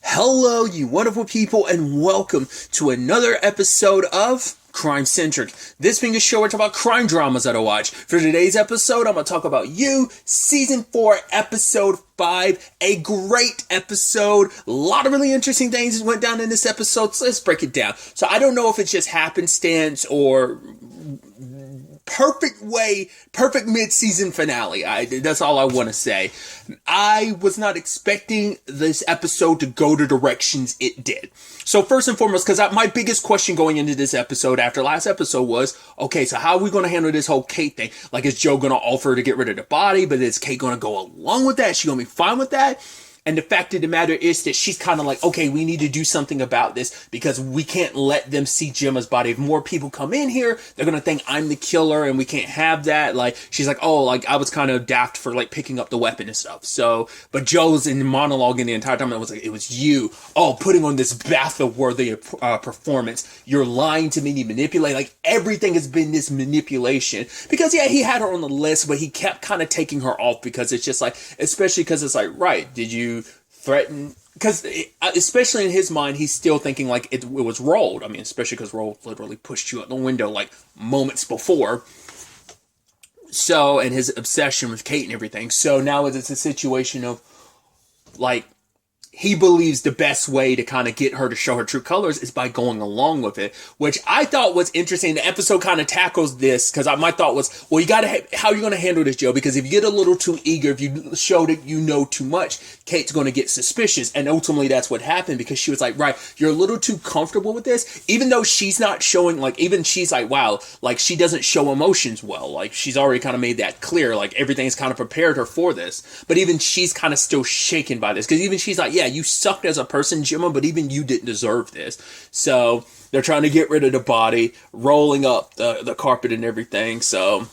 Hello, you wonderful people, and welcome to another episode of Centric. This being a show where I talk about crime dramas that I watch. For today's episode, I'm going to talk about You, Season 4, Episode 5. A great episode. A lot of really interesting things went down in this episode, so let's break it down. So I don't know if it's just happenstance or perfect mid-season finale. That's all I want to say. I was not expecting this episode to go the directions it did. So first and foremost, because my biggest question going into this episode after last episode was, okay, so how are we going to handle this whole Kate thing? Like, is Joe going to offer to get rid of the body, but is Kate going to go along with that? Is she going to be fine with that? And the fact of the matter is that she's kind of like, okay, we need to do something about this because we can't let them see Gemma's body. If more people come in here, they're going to think I'm the killer and we can't have that. Like, she's like, oh, like I was kind of daft for like picking up the weapon and stuff. So, but Joe's in monologuing the entire time. It was like, it was you. Oh, putting on this Batha-worthy performance. You're lying to me. You manipulate. Like everything has been this manipulation because yeah, he had her on the list, but he kept kind of taking her off because it's just like, especially because it's like, right, did you threaten, because especially in his mind he's still thinking like it was Roald. I mean, especially because Roald literally pushed you out the window like moments before, so, and his obsession with Kate and everything. So now it's a situation of like he believes the best way to kind of get her to show her true colors is by going along with it, which I thought was interesting. The episode kind of tackles this because my thought was, well, you got to, how are you going to handle this, Joe? Because if you get a little too eager, if you show that you know too much, Kate's going to get suspicious. And ultimately that's what happened because she was like, right, you're a little too comfortable with this. Even though she's not showing, like, even she's like, wow, like she doesn't show emotions well. Like she's already kind of made that clear. Like everything's kind of prepared her for this. But even she's kind of still shaken by this because even she's like, yeah, you sucked as a person, Gemma, but even you didn't deserve this. So they're trying to get rid of the body, rolling up the carpet and everything. So,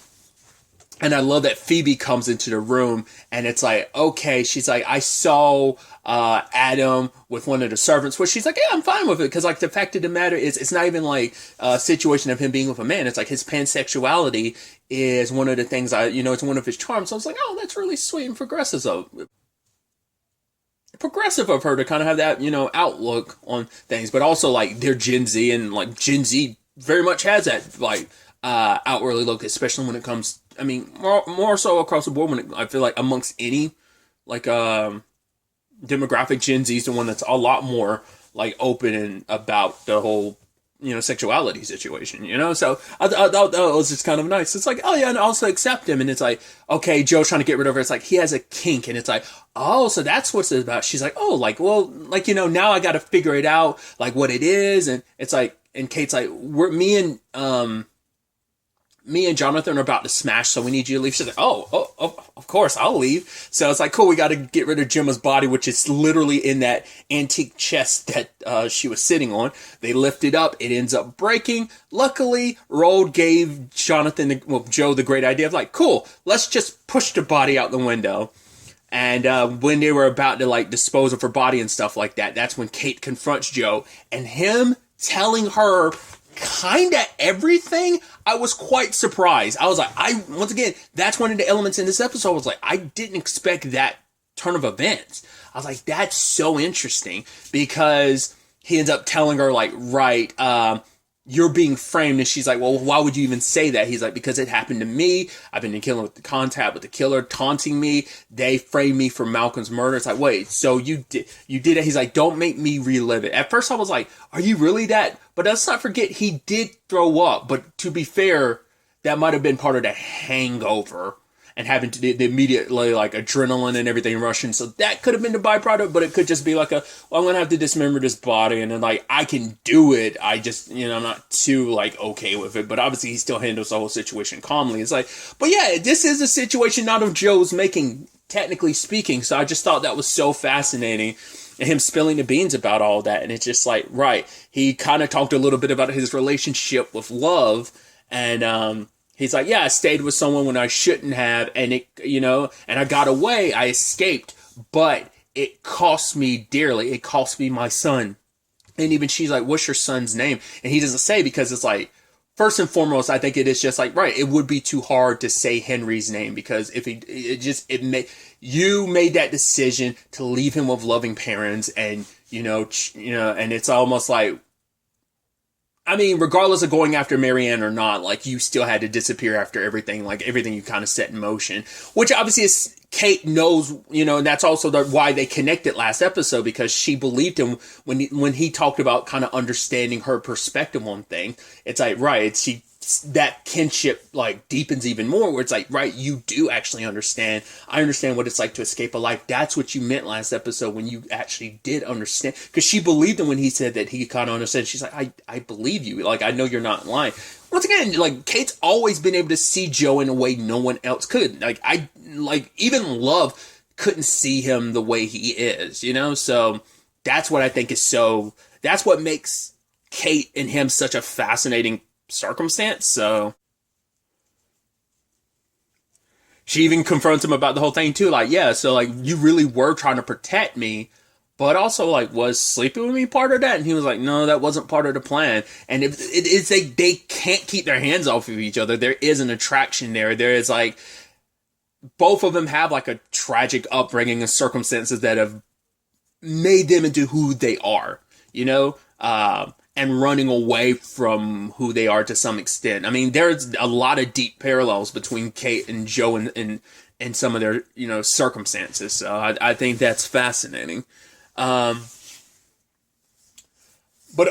and I love that Phoebe comes into the room and it's like, okay, she's like, I saw Adam with one of the servants, which she's like, yeah, I'm fine with it. Because like the fact of the matter is, it's not even like a situation of him being with a man. It's like his pansexuality is one of the things it's one of his charms. So I was like, oh, that's really sweet and progressive of her to kind of have that, outlook on things, but also like they're Gen Z and like Gen Z very much has that like outwardly look, especially when it comes, I mean, more so across the board I feel like amongst any like demographic, Gen Z is the one that's a lot more like open and about the whole sexuality situation, so I thought that was just kind of nice. It's like, oh yeah, and also accept him. And it's like, okay, Joe's trying to get rid of her. It's like, he has a kink. And it's like, oh, so that's what's it about. She's like, oh, like, well, like, now I got to figure it out, like what it is. And it's like, and Kate's like, me and Jonathan are about to smash, so we need you to leave. She's like, oh, of course, I'll leave. So it's like, cool, we got to get rid of Gemma's body, which is literally in that antique chest that she was sitting on. They lift it up. It ends up breaking. Luckily, Roald gave Joe the great idea of like, cool, let's just push the body out the window. And when they were about to like dispose of her body and stuff like that, that's when Kate confronts Joe, and him telling her kind of everything, I was quite surprised. I was like, once again, that's one of the elements in this episode. I was like, I didn't expect that turn of events. I was like, that's so interesting because he ends up telling her like, right, you're being framed. And she's like, well, why would you even say that? He's like, because it happened to me. I've been in contact with the killer, taunting me. They framed me for Malcolm's murder. It's like, wait, so you did it? He's like, don't make me relive it. At first I was like, are you really that? But let's not forget, he did throw up. But to be fair, that might have been part of the hangover and having to the immediately like adrenaline and everything rushing. So that could have been the byproduct, but it could just be like well, I'm going to have to dismember this body and then like, I can do it. I just, I'm not too like okay with it, but obviously he still handles the whole situation calmly. It's like, but yeah, this is a situation not of Joe's making, technically speaking. So I just thought that was so fascinating. And him spilling the beans about all that. And it's just like, right. He kind of talked a little bit about his relationship with love. And, he's like, yeah, I stayed with someone when I shouldn't have. And it, and I got away. I escaped, but it cost me dearly. It cost me my son. And even she's like, what's your son's name? And he doesn't say, because it's like, first and foremost, I think it is just like, right, it would be too hard to say Henry's name because if you made that decision to leave him with loving parents, and and it's almost like, I mean, regardless of going after Marianne or not, like, you still had to disappear after everything, like, everything you kind of set in motion. Which, obviously, is Kate knows, and that's also why they connected last episode, because she believed him when he talked about kind of understanding her perspective on things. It's like, right, that kinship, like, deepens even more, where it's like, right, you do actually understand. I understand what it's like to escape a life. That's what you meant last episode, when you actually did understand. Because she believed him when he said that he kind of understood. She's like, I believe you. Like, I know you're not lying. Once again, like, Kate's always been able to see Joe in a way no one else could. Even Love couldn't see him the way he is, So that's what I think that's what makes Kate and him such a fascinating circumstance. So she even confronts him about the whole thing too, like, yeah, so, like, you really were trying to protect me, but also, like, was sleeping with me part of that? And he was like, no, that wasn't part of the plan. And it's like they can't keep their hands off of each other. There is an attraction there. There is, like, both of them have, like, a tragic upbringing and circumstances that have made them into who they are, and running away from who they are to some extent. I mean, there's a lot of deep parallels between Kate and Joe and some of their, circumstances. So I think that's fascinating. But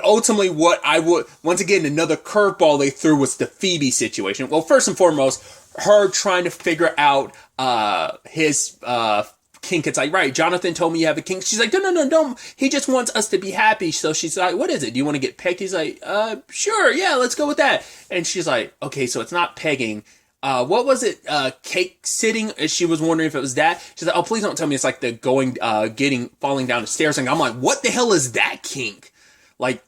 ultimately, once again, another curveball they threw was the Phoebe situation. Well, first and foremost, her trying to figure out his kink. It's like, right, Jonathan told me you have a kink. She's like, no, don't. He just wants us to be happy. So she's like, what is it? Do you want to get pegged? He's like, sure, yeah, let's go with that. And she's like, okay, so it's not pegging. What was it? Cake sitting? She was wondering if it was that. She's like, oh, please don't tell me it's like the falling down the stairs. And I'm like, what the hell is that kink? Like,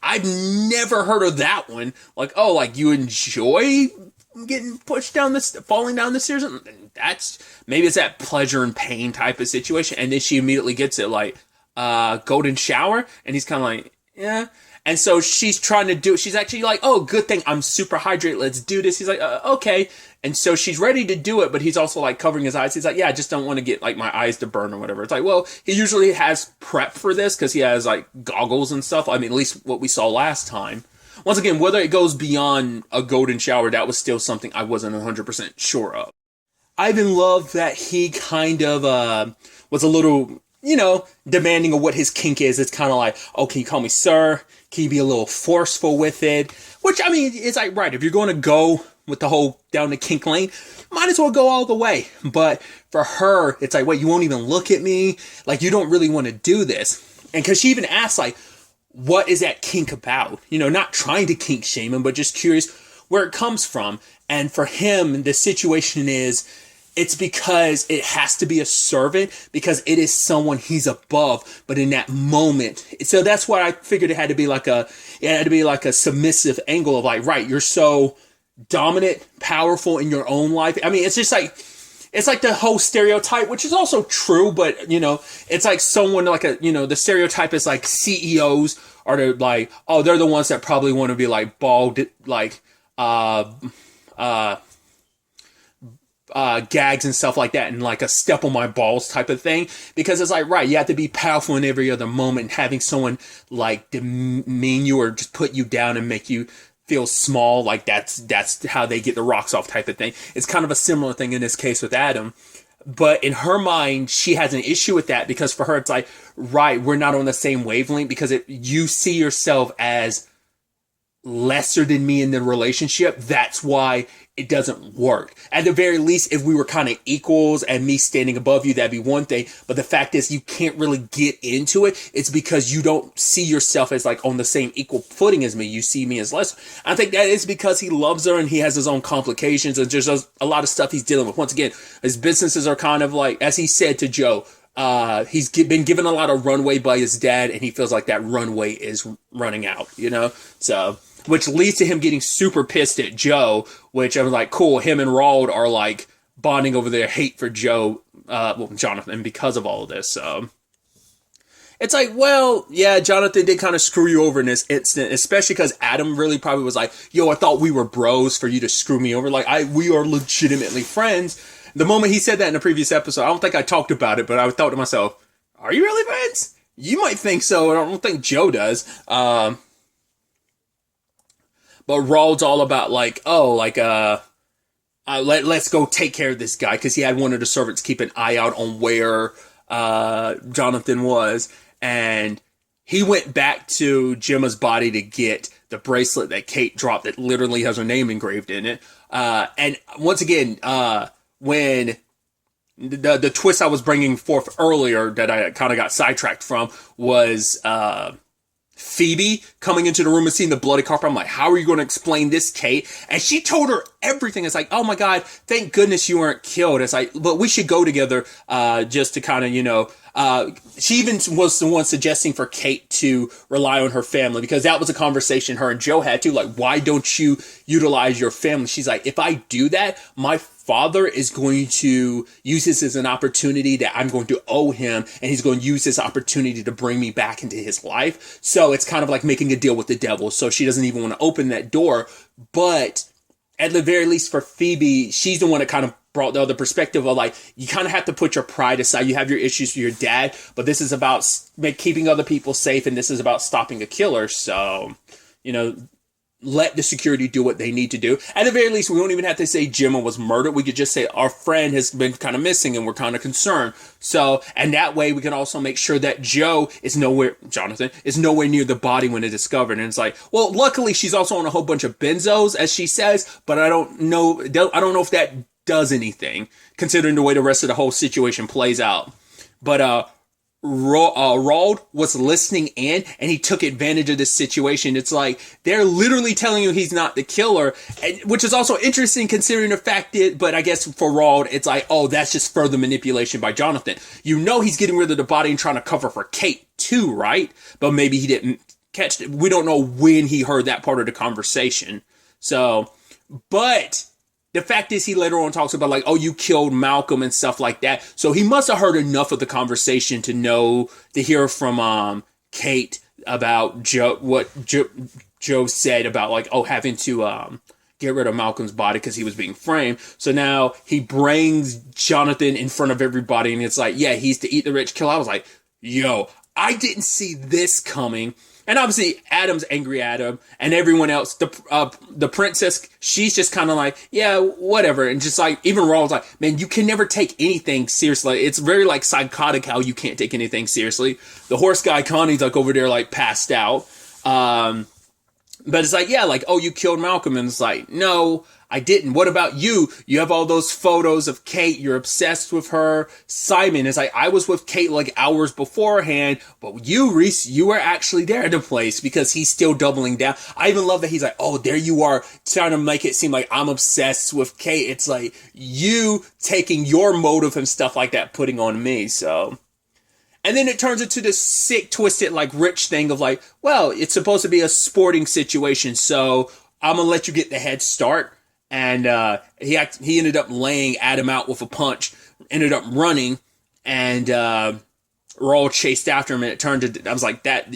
I've never heard of that one. Like, oh, like, you enjoy getting pushed falling down the stairs? Maybe it's that pleasure and pain type of situation. And then she immediately gets it, like, golden shower. And he's kind of like, yeah. And so she's trying to she's actually like, oh, good thing I'm super hydrated. Let's do this. He's like, okay. And so she's ready to do it, but he's also, like, covering his eyes. He's like, yeah, I just don't want to get, like, my eyes to burn or whatever. It's like, well, he usually has prep for this because he has, like, goggles and stuff. I mean, at least what we saw last time. Once again, whether it goes beyond a golden shower, that was still something I wasn't 100% sure of. I even love that he kind of was a little, demanding of what his kink is. It's kind of like, oh, can you call me sir? Can you be a little forceful with it? Which, I mean, it's like, right, if you're going to go with the whole down the kink lane, might as well go all the way. But for her, it's like, wait, you won't even look at me? Like, you don't really want to do this. And because she even asks, like, what is that kink about? Not trying to kink shame him, but just curious where it comes from. And for him, the situation is, it's because it has to be a servant, because it is someone he's above. But in that moment, so that's why I figured it had to be like a submissive angle of, like, right, you're so dominant, powerful in your own life. I mean, it's just like, it's like the whole stereotype, which is also true, but, it's like someone like the stereotype is like CEOs are like, oh, they're the ones that probably want to be like bald, like, gags and stuff like that, and like a step on my balls type of thing, because it's like, right, you have to be powerful in every other moment. Having someone like demean you or just put you down and make you feel small, like that's how they get the rocks off type of thing. It's kind of a similar thing in this case with Adam, but in her mind, she has an issue with that, because for her, it's like, right, we're not on the same wavelength, because you see yourself as lesser than me in the relationship. That's why it doesn't work. At the very least, if we were kind of equals and me standing above you, that'd be one thing. But the fact is, you can't really get into it. It's because you don't see yourself as like on the same equal footing as me. You see me as less. I think that is because he loves her and he has his own complications and just a lot of stuff he's dealing with. Once again, his businesses are kind of like, as he said to Joe, he's been given a lot of runway by his dad, and he feels like that runway is running out, So, which leads to him getting super pissed at Joe, which I was like, cool, him and Rawd are like bonding over their hate for Joe, Jonathan, because of all of this. So it's like, well, yeah, Jonathan did kind of screw you over in this instant, especially because Adam really probably was like, yo, I thought we were bros for you to screw me over. Like, we are legitimately friends. The moment he said that in the previous episode, I don't think I talked about it, but I thought to myself, are you really friends? You might think so. I don't think Joe does. But Raw's all about like, let's go take care of this guy, because he had one of the servants keep an eye out on where Jonathan was, and he went back to Gemma's body to get the bracelet that Kate dropped that literally has her name engraved in it. And once again, when the twist I was bringing forth earlier that I kind of got sidetracked from was Phoebe coming into the room and seeing the bloody carpet. I'm like, how are you going to explain this, Kate? And she told her everything. It's like, oh my God, thank goodness you weren't killed. It's like, but we should go together, just to kind of, she even was the one suggesting for Kate to rely on her family, because that was a conversation her and Joe had too. Like, why don't you utilize your family? She's like, if I do that, my father is going to use this as an opportunity that I'm going to owe him, and he's going to use this opportunity to bring me back into his life. So it's kind of like making a deal with the devil. So she doesn't even want to open that door. But at the very least for Phoebe, she's the one that kind of brought the other perspective of like, you kind of have to put your pride aside. You have your issues with your dad, but this is about keeping other people safe, and this is about stopping a killer. So, let the security do what they need to do. At the very least, we don't even have to say Gemma was murdered. We could just say our friend has been kind of missing and we're kind of concerned. So, and that way we can also make sure that Jonathan is nowhere near the body when it's discovered. And it's like, well, luckily she's also on a whole bunch of benzos, as she says, but I don't know if that does anything considering the way the rest of the whole situation plays out. But, Rawd was listening in, and he took advantage of this situation. It's like they're literally telling you he's not the killer, which is also interesting considering the fact that, but I guess for Rawd, it's like, oh, that's just further manipulation by Jonathan. He's getting rid of the body and trying to cover for Kate too, right? But maybe he didn't catch it. We don't know when he heard that part of the conversation. So, but the fact is, he later on talks about like, oh, you killed Malcolm and stuff like that. So he must have heard enough of the conversation to hear from Kate about what Joe said about like, oh, having to get rid of Malcolm's body because he was being framed. So now he brings Jonathan in front of everybody, and it's like, yeah, he's to eat the rich, kill. I was like, yo, I didn't see this coming. And obviously, Adam's angry at him, and everyone else, the princess, she's just kind of like, yeah, whatever. And just like, even Raw's like, man, you can never take anything seriously. It's very like psychotic how you can't take anything seriously. The horse guy, Connie's like over there, like passed out. But it's like, yeah, like, oh, you killed Malcolm. And it's like, no, I didn't. What about you? You have all those photos of Kate. You're obsessed with her. Simon is like, I was with Kate like hours beforehand, but you, Reese, you were actually there at the place, because he's still doubling down. I even love that he's like, oh, there you are, trying to make it seem like I'm obsessed with Kate. It's like you taking your motive and stuff like that, putting on me. So, and then it turns into this sick, twisted, like rich thing of like, well, it's supposed to be a sporting situation, so I'm gonna let you get the head start. And he ended up laying Adam out with a punch, ended up running, and Raw chased after him, and it turned to, I was like, that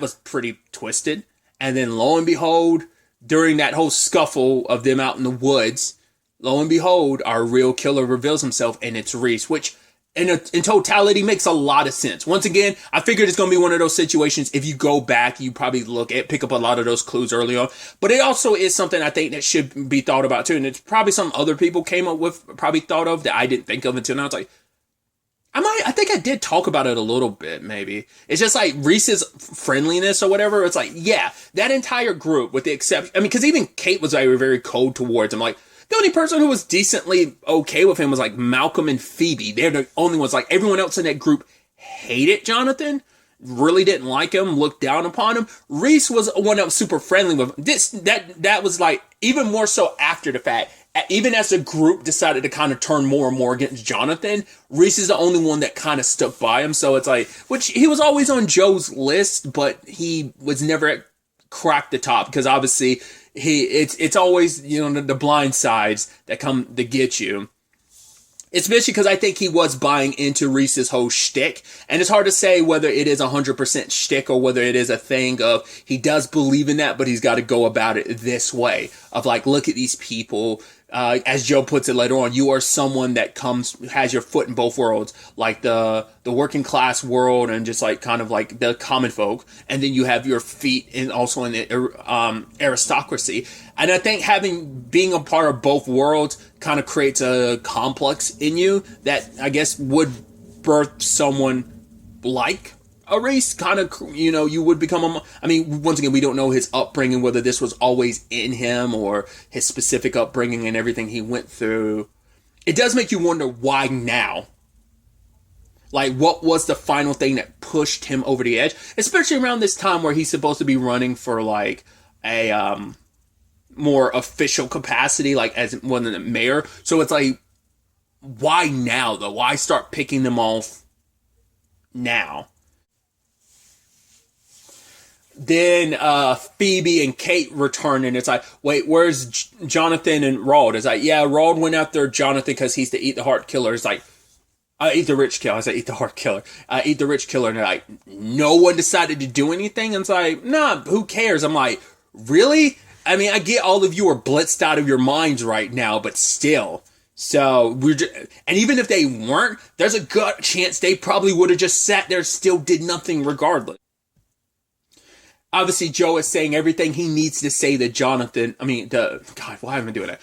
was pretty twisted. And then lo and behold, during that whole scuffle of them out in the woods, lo and behold, our real killer reveals himself, and it's Reese, which in totality makes a lot of sense. Once again, I figured it's going to be one of those situations. If you go back, you probably pick up a lot of those clues early on. But it also is something I think that should be thought about too. And it's probably some other people came up with, probably thought of, that I didn't think of until now. It's like, I think I did talk about it a little bit, maybe. It's just like Reese's friendliness or whatever. It's like, yeah, that entire group, with the exception, because even Kate was very, very cold towards him. Like, the only person who was decently okay with him was like Malcolm and Phoebe. They're the only ones. Like, everyone else in that group hated Jonathan, really didn't like him, looked down upon him. Reese was one that was super friendly with him. That was like even more so after the fact. Even as the group decided to kind of turn more and more against Jonathan, Reese is the only one that kind of stuck by him. So it's like, which he was always on Joe's list, but he was never cracked the top, because obviously it's always, the blind sides that come to get you. Especially because I think he was buying into Reese's whole shtick. And it's hard to say whether it is 100% shtick or whether it is a thing of he does believe in that, but he's got to go about it this way. of like, look at these people. As Joe puts it later on, you are someone that has your foot in both worlds, like the working class world and just like kind of like the common folk, and then you have your feet in also in the aristocracy. And I think being a part of both worlds kind of creates a complex in you that I guess would birth someone like a race, kind of, you would become once again, we don't know his upbringing, whether this was always in him or his specific upbringing and everything he went through. It does make you wonder why now. Like, what was the final thing that pushed him over the edge? Especially around this time where he's supposed to be running for like a more official capacity, like as one of the mayor. So it's like, why now though? Why start picking them off now? Then Phoebe and Kate return, and it's like, wait, where's Jonathan and Rawd? It's like, yeah, Rawd went after Jonathan because he's the eat the heart killer. It's like, eat the rich killer. I said eat the heart killer. Eat the rich killer. And they're like, no one decided to do anything. And it's like, nah, who cares? I'm like, really? I mean, I get all of you are blitzed out of your minds right now, but still. So and even if they weren't, there's a good chance they probably would have just sat there, still did nothing regardless. Obviously, Joe is saying everything he needs to say to Jonathan. God, why am I doing that?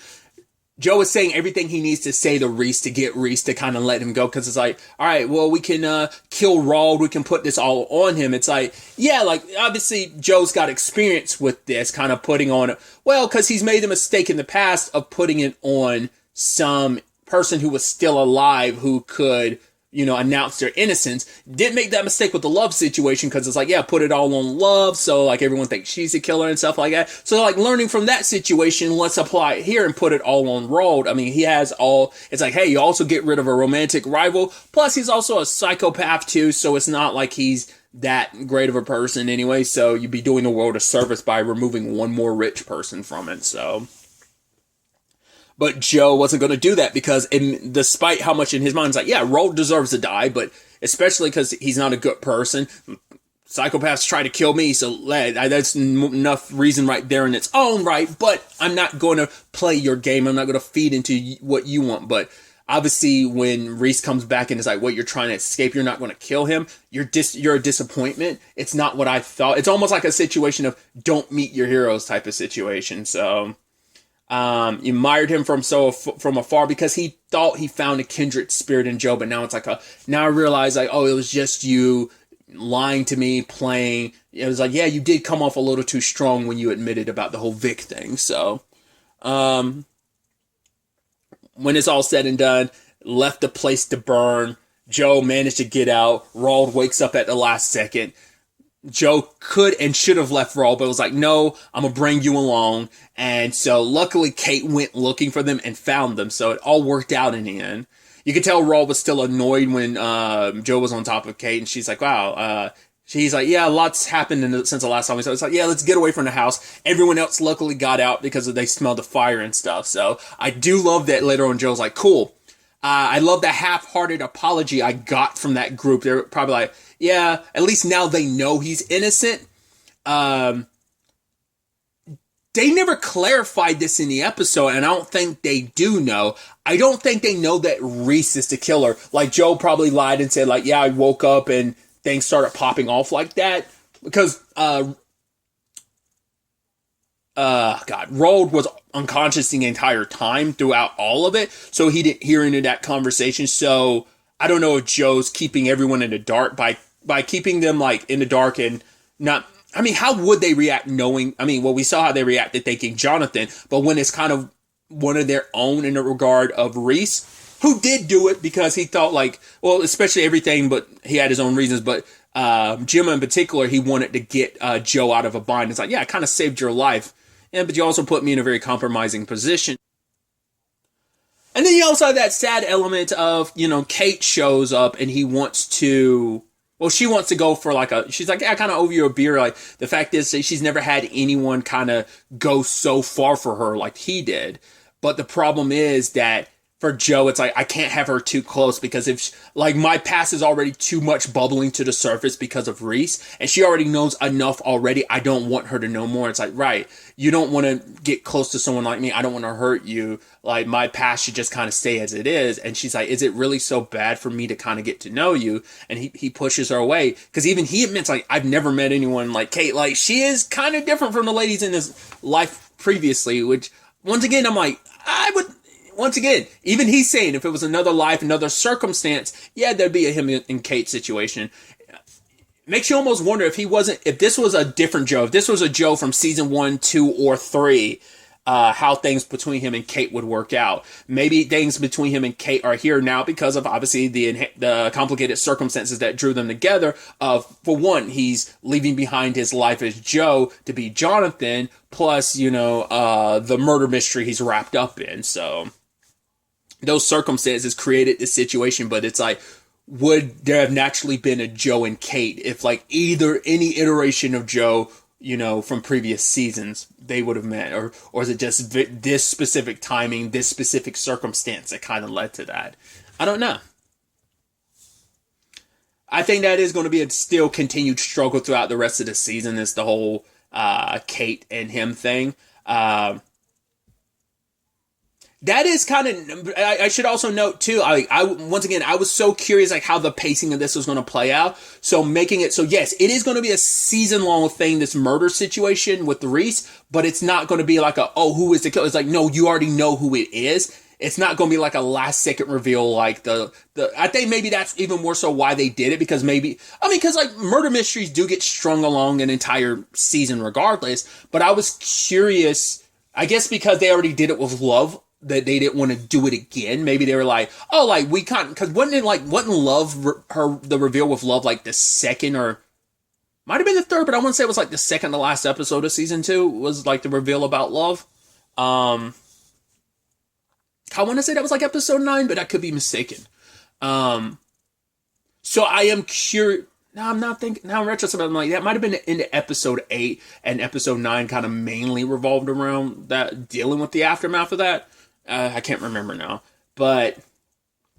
Joe is saying everything he needs to say to Reese to get Reese to kind of let him go. Because it's like, all right, well, we can kill Rawd. We can put this all on him. It's like, yeah, like, obviously, Joe's got experience with this, kind of putting on it. Well, because he's made the mistake in the past of putting it on some person who was still alive who could, announce their innocence. Didn't make that mistake with the Love situation because it's like, yeah, put it all on Love, so like everyone thinks she's a killer and stuff like that. So like learning from that situation, let's apply it here and put it all on Rawd. I mean, he has it's like, hey, you also get rid of a romantic rival, plus he's also a psychopath too, so it's not like he's that great of a person anyway, so you'd be doing the world a service by removing one more rich person from it, so... But Joe wasn't going to do that because despite how much in his mind, it's like, yeah, Rawd deserves to die, but especially because he's not a good person. Psychopaths try to kill me, so that's enough reason right there in its own right, but I'm not going to play your game. I'm not going to feed into what you want. But obviously when Reese comes back and is like, what, you're trying to escape, you're not going to kill him, you're a disappointment. It's not what I thought. It's almost like a situation of don't meet your heroes type of situation, so... You admired him from afar because he thought he found a kindred spirit in Joe, but now it's like now I realize like, oh, it was just you lying to me, playing. It was like, yeah, you did come off a little too strong when you admitted about the whole Vic thing. So, when it's all said and done, left the place to burn. Joe managed to get out. Rawd wakes up at the last second. Joe could and should have left Rawd, but it was like, no, I'm going to bring you along. And so luckily Kate went looking for them and found them. So it all worked out in the end. You could tell Rawd was still annoyed when Joe was on top of Kate. And she's like, wow. She's like, yeah, lots happened since the last time we saw. It's like, yeah, let's get away from the house. Everyone else luckily got out because they smelled the fire and stuff. So I do love that later on Joe's like, cool. I love the half-hearted apology I got from that group. They're probably like, yeah, at least now they know he's innocent. They never clarified this in the episode, and I don't think they do know. I don't think they know that Reese is the killer. Like, Joe probably lied and said, like, yeah, I woke up and things started popping off like that. Because, Rawd was unconscious the entire time throughout all of it, so he didn't hear any of that conversation. So I don't know if Joe's keeping everyone in the dark by keeping them like in the dark and not. I mean, how would they react knowing? I mean, well, we saw how they reacted thinking Jonathan, but when it's kind of one of their own in the regard of Reese, who did do it because he thought like, well, especially everything, but he had his own reasons, but Jim in particular, he wanted to get Joe out of a bind. It's like, yeah, I kind of saved your life. Yeah, but you also put me in a very compromising position. And then you also have that sad element of, Kate shows up and he wants to, well, she wants to go for she's like, yeah, I kind of owe you a beer. Like, the fact is that she's never had anyone kind of go so far for her like he did. But the problem is that for Joe, it's like I can't have her too close because if like my past is already too much bubbling to the surface because of Reese, and she already knows enough already. I don't want her to know more. It's like, right, you don't want to get close to someone like me. I don't want to hurt you. Like my past should just kind of stay as it is. And she's like, is it really so bad for me to kind of get to know you? And he pushes her away because even he admits like I've never met anyone like Kate. Like she is kind of different from the ladies in his life previously. Which once again, I'm like I would. Once again, even he's saying if it was another life, another circumstance, yeah, there'd be a him and Kate situation. Makes you almost wonder if this was a different Joe, if this was a Joe from season 1, 2, or 3, how things between him and Kate would work out. Maybe things between him and Kate are here now because of obviously the complicated circumstances that drew them together. For one, he's leaving behind his life as Joe to be Jonathan, plus, the murder mystery he's wrapped up in. So those circumstances created this situation, but it's like, would there have naturally been a Joe and Kate if like any iteration of Joe, from previous seasons they would have met, or is it just this specific timing, this specific circumstance that kind of led to that? I don't know. I think that is going to be a still continued struggle throughout the rest of the season, is the whole Kate and him thing. That is kind of, I should also note too, once again, I was so curious like how the pacing of this was going to play out. So making it, so yes, it is going to be a season long thing, this murder situation with Reese, but it's not going to be like who is the killer? It's like, no, you already know who it is. It's not going to be like a last second reveal like I think maybe that's even more so why they did it, because because like murder mysteries do get strung along an entire season regardless, but I was curious, I guess because they already did it with Love, that they didn't want to do it again. Maybe they were like, we can't, because wasn't Love, the reveal with Love like the second, or might have been the third, but I want to say it was like the second to last episode of season 2 was like the reveal about Love. I want to say that was like episode 9, but I could be mistaken. So I am curious. Now I'm not thinking, now in retrospect, I'm like, that might have been into episode 8, and episode 9 kind of mainly revolved around that, dealing with the aftermath of that. I can't remember now, but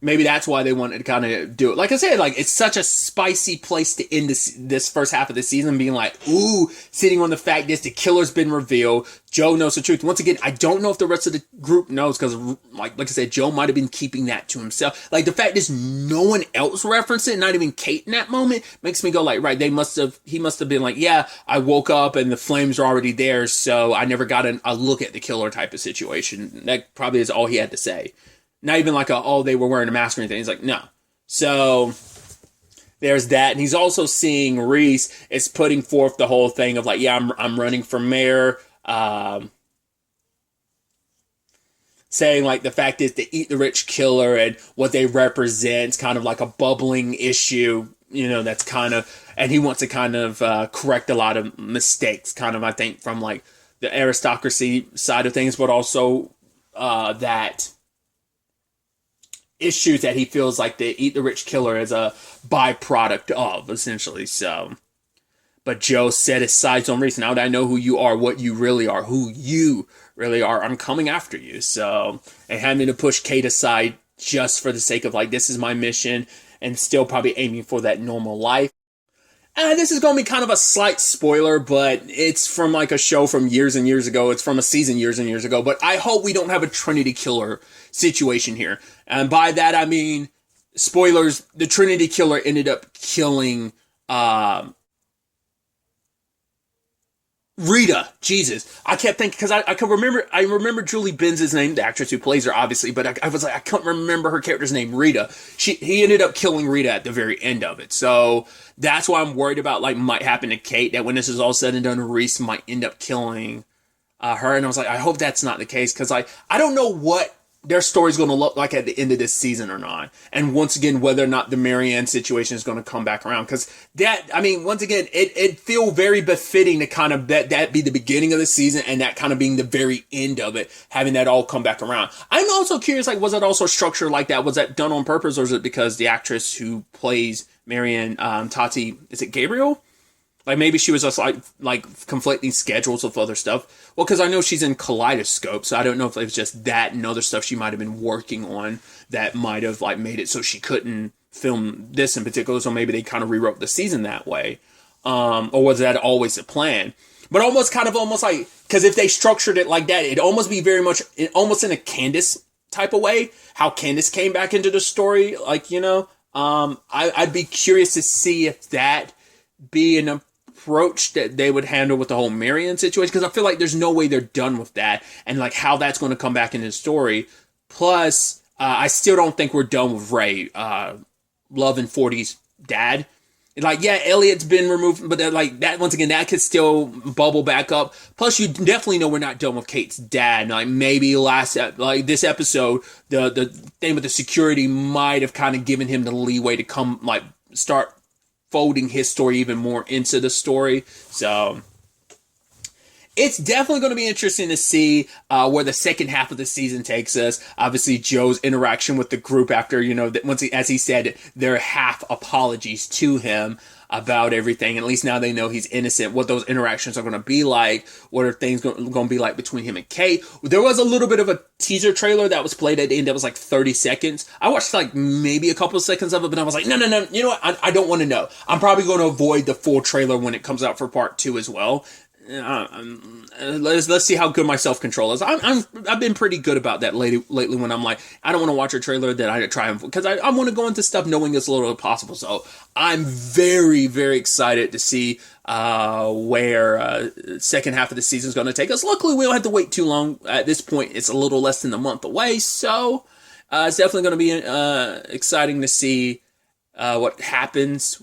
maybe that's why they wanted to kind of do it. Like I said, like it's such a spicy place to end this first half of the season, being like, ooh, sitting on the fact that the killer's been revealed. Joe knows the truth. Once again, I don't know if the rest of the group knows, because like I said, Joe might have been keeping that to himself. Like the fact is no one else referenced it, not even Kate in that moment, makes me go like, right, he must have been like, yeah, I woke up and the flames are already there, so I never got a look at the killer type of situation. That probably is all he had to say. Not even like they were wearing a mask or anything. He's like, no. So there's that. And he's also seeing Reese is putting forth the whole thing of like, yeah, I'm running for mayor. Saying like the fact is to eat the rich killer and what they represent, kind of like a bubbling issue, that's kind of, and he wants to kind of correct a lot of mistakes, kind of, I think, from like the aristocracy side of things, but also that issues that he feels like the eat the rich killer is a byproduct of, essentially. So, but Joe set his sights on Reese. Now that I know who you are, what you really are, who you really are, I'm coming after you. So, and having to push Kate aside just for the sake of like, this is my mission, and still probably aiming for that normal life. This is going to be kind of a slight spoiler, but it's from like a show from years and years ago. It's from a season years and years ago, but I hope we don't have a Trinity killer situation here. And by that, I mean, spoilers, the Trinity killer ended up killing, Rita. Jesus. I kept thinking, because I remember Julie Benz's name, the actress who plays her, obviously, but I was like, I couldn't remember her character's name, Rita. He ended up killing Rita at the very end of it. So that's why I'm worried about, like, might happen to Kate, that when this is all said and done, Reese might end up killing her. And I was like, I hope that's not the case, because I don't know what their story's going to look like at the end of this season or not. And once again, whether or not the Marianne situation is going to come back around. Because once again, it feel very befitting to kind of that be the beginning of the season, and that kind of being the very end of it, having that all come back around. I'm also curious, like, was it also structured like that? Was that done on purpose, or is it because the actress who plays Marianne, Tati, is it Gabriel? Like maybe she was just like conflicting schedules with other stuff. Well, because I know she's in Kaleidoscope, so I don't know if it was just that and other stuff she might have been working on that might have like made it so she couldn't film this in particular. So maybe they kind of rewrote the season that way, or was that always the plan? But almost like, because if they structured it like that, it'd almost be very much almost in a Candace type of way, how Candace came back into the story. Like, I'd be curious to see if that be an approach that they would handle with the whole Marion situation, because I feel like there's no way they're done with that, and like how that's going to come back into the story. Plus, I still don't think we're done with Ray, Love and 40's dad. Like, yeah, Elliot's been removed, but like that, once again, that could still bubble back up. Plus, you definitely know we're not done with Kate's dad. Like, maybe this episode, the thing with the security might have kind of given him the leeway to come, like, start folding his story even more into the story. So it's definitely going to be interesting to see where the second half of the season takes us. Obviously, Joe's interaction with the group after, as he said, their half apologies to him about everything. At least now they know he's innocent. What those interactions are going to be like. What are things going to be like between him and Kate? There was a little bit of a teaser trailer that was played at the end that was like 30 seconds. I watched like maybe a couple of seconds of it, but I was like, no. You know what? I don't want to know. I'm probably going to avoid the full trailer when it comes out for part 2 as well. Let's see how good my self-control is. I've been pretty good about that lately when I'm like, I don't want to watch a trailer that I try, because I want to go into stuff knowing it's a little possible. So I'm very, very excited to see where second half of the season is going to take us. Luckily, we don't have to wait too long. At this point, it's a little less than a month away, so it's definitely going to be exciting to see what happens,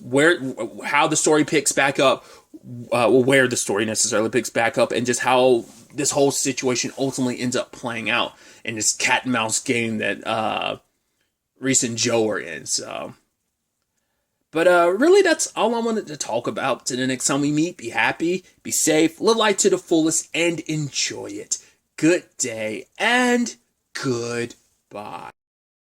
how the story picks back up, where the story necessarily picks back up, and just how this whole situation ultimately ends up playing out in this cat and mouse game that Reese and Joe are in. So, but really, that's all I wanted to talk about. Till the next time we meet, be happy, be safe, live life to the fullest, and enjoy it. Good day and goodbye.